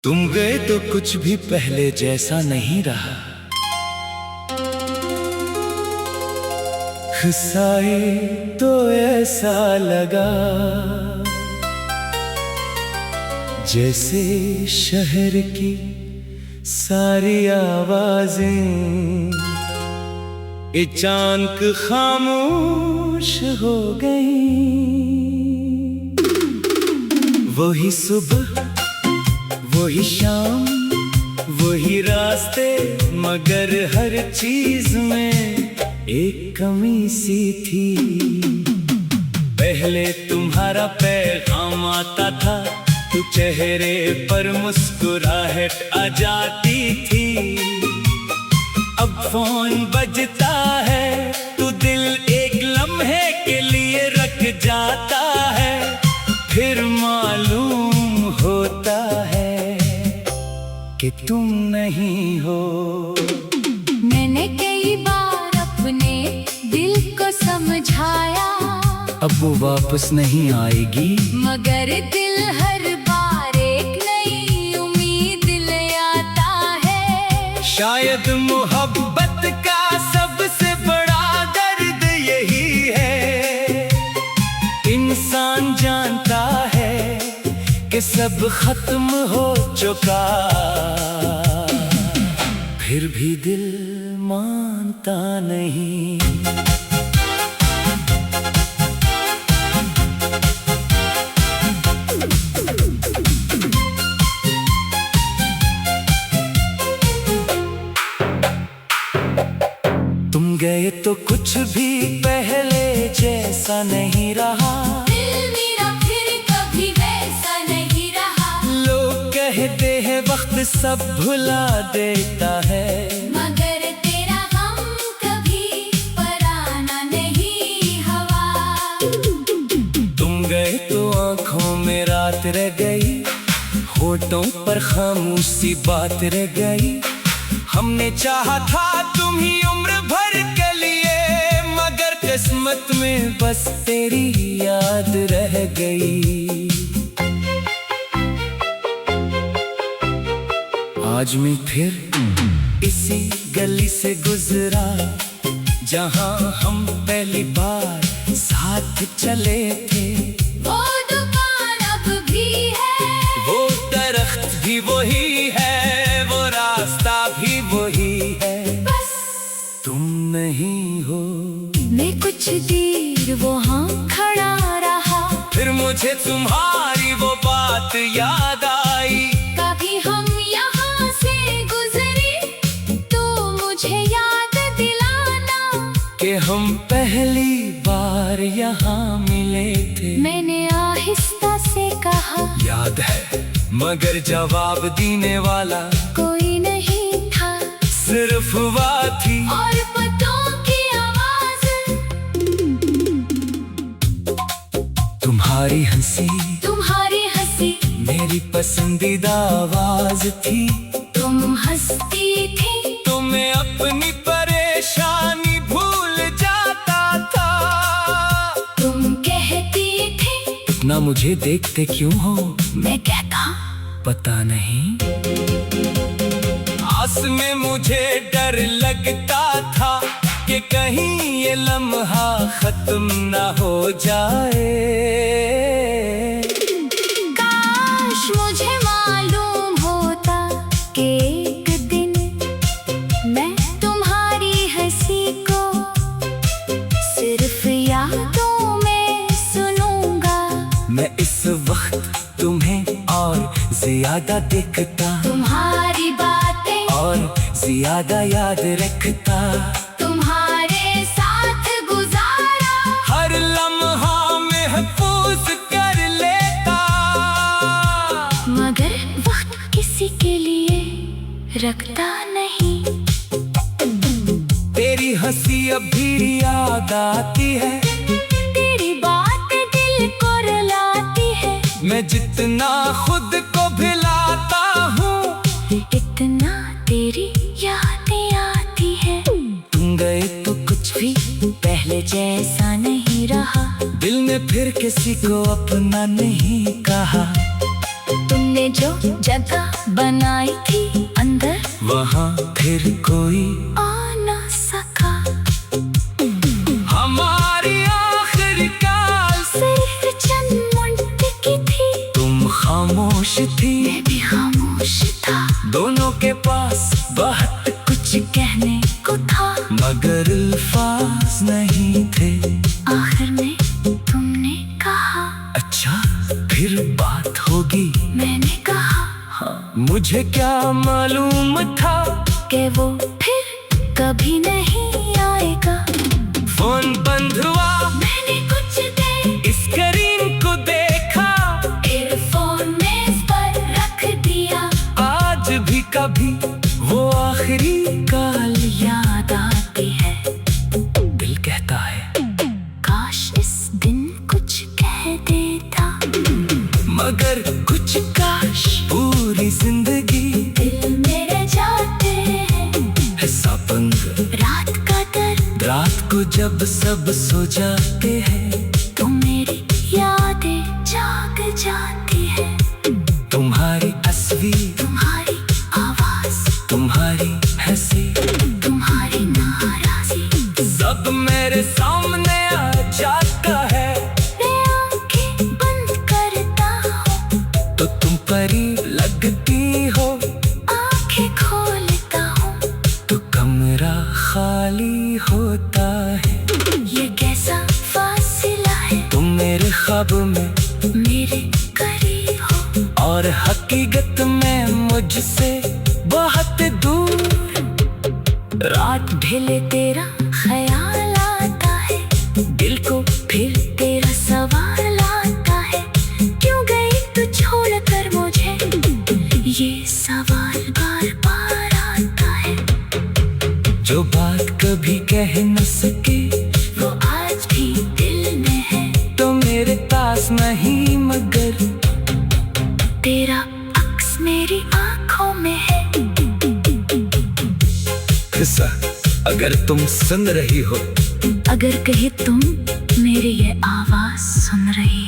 तुम गए तो कुछ भी पहले जैसा नहीं रहा। खुसाए तो ऐसा लगा जैसे शहर की सारी आवाजें अचानक खामोश हो गई। वही सुबह वही शाम वही रास्ते, मगर हर चीज में एक कमी सी थी। पहले तुम्हारा पैगाम आता था तो चेहरे पर मुस्कुराहट आ जाती थी। अब फोन बजता है तो दिल एक लम्हे के लिए रख जाता है, फिर मालूम होता है कि तुम नहीं हो। मैंने कई बार अपने दिल को समझाया, अब वो वापस नहीं आएगी, मगर दिल हर बार एक नई उम्मीद ले आता है। शायद मोहब्बत का सबसे बड़ा दर्द यही है। इंसान जानता है कि सब खत्म हो चुका, फिर भी दिल मानता नहीं। तुम गए तो कुछ भी पहले जैसा नहीं रहा। दिल मेरा फिर कभी वैसा नहीं रहा। लोग कहते हैं वक्त सब भुला देता है, मगर तेरा गम कभी पराना नहीं हवा। तुम गए तो आंखों में रात रह गई, होठों पर खामोश सी बात रह गई। हमने चाहा था तुम ही उम्र भर के लिए, मगर किस्मत में बस तेरी याद रह गई। आज मैं फिर इसी गली से गुजरा जहां हम पहली बार साथ चले थे। वो दुकान अब भी है, वो दरख्त भी वही है, वो रास्ता भी वही है, बस तुम नहीं हो। मैं कुछ देर वहाँ खड़ा रहा, फिर मुझे तुम्हारी वो बात याद आई। कभी हम यहाँ से गुजरे तो मुझे याद दिलाना कि हम पहली बार यहाँ मिले थे। मैंने आहिस्ता से कहा, याद है, मगर जवाब देने वाला कोई नहीं था, सिर्फ बात थी और पतों की आवाज। तुम्हारी हंसी मेरी पसंदीदा आवाज थी। तुम हंसती थी तो मैं अपनी परेशानी भूल जाता था। तुम कहती थी ना मुझे देखते क्यों हो, मैं कहता पता नहीं। आस में मुझे डर लगता था कि कहीं ये लम्हा खत्म ना हो जाए। काश मुझे मालूम होता कि एक दिन मैं तुम्हारी हंसी को सिर्फ यादों में सुनूंगा। मैं इस वक्त तुम्हें और ज्यादा देखता, तुम्हारी बातें और ज्यादा याद रखता। तुम्हारे साथ गुजारा हर लम्हा महफूज कर लेता, मगर वक्त किसी के लिए रखता नहीं। तेरी हंसी अब भी याद आती है, तेरी बात दिल को रुलाती है। मैं जितना खुद को भिलाता हूँ, इतना तेरी यादें आती है। तुम गए तो कुछ भी पहले जैसा नहीं रहा, दिल ने फिर किसी को अपना नहीं कहा। तुमने जो जगह बनाई थी अंदर, वहाँ फिर कोई आ ना सका। हमारी आखिरी काल सिर्फ चंद मिनट की थी, तुम खामोश थी, मैं भी खामोश था। दोनों के पास बहुत कुछ कहने को था, मगर अल्फाज नहीं थे। आखिर में तुमने कहा, अच्छा फिर बात होगी, मैंने कहा। मुझे क्या मालूम था कि वो फिर कभी नहीं आएगा। फोन बंद हुआ, मैंने कुछ देर स्क्रीन को देखा, फिर फोन मेज पर रख दिया। आज भी कभी वो आखिरी काल याद आती है, दिल कहता है काश इस दिन कुछ कह देता, मगर कुछ काश पूरी जिंदगी दिल मेरे जाते हैं। है सपंग रात का दर्द, रात को जब सब सो जाते हैं, तो मेरी यादें जाग जाती है। तुम्हारी तस्वीर, तुम्हारी आवाज, तुम्हारी हंसी, तुम्हारी नाराज़ी, सब मेरे सामने आ जाता है। मैं आंखें बंद करता हूँ तो तुम परी लगती हो, आंखें खोलता हूँ तो कमरा खाली होता है। ये कैसा फासला है, तुम मेरे ख्वाब में मेरे करीब हो और हकीकत में मुझसे बहुत दूर। रात ढले तेरा ख्याल आता है, दिल को फिर तेरा सवाल आता है, क्यों गई तू छोड़ कर मुझे। ये सवाल बार बार आता है, जो बात कभी कह न सके, वो आज भी दिल में है। तो मेरे पास नहीं मगर तेरा अक्स मेरी आंखों में है। किस्सा अगर तुम सुन रही हो, अगर कहीं तुम मेरी ये आवाज सुन रही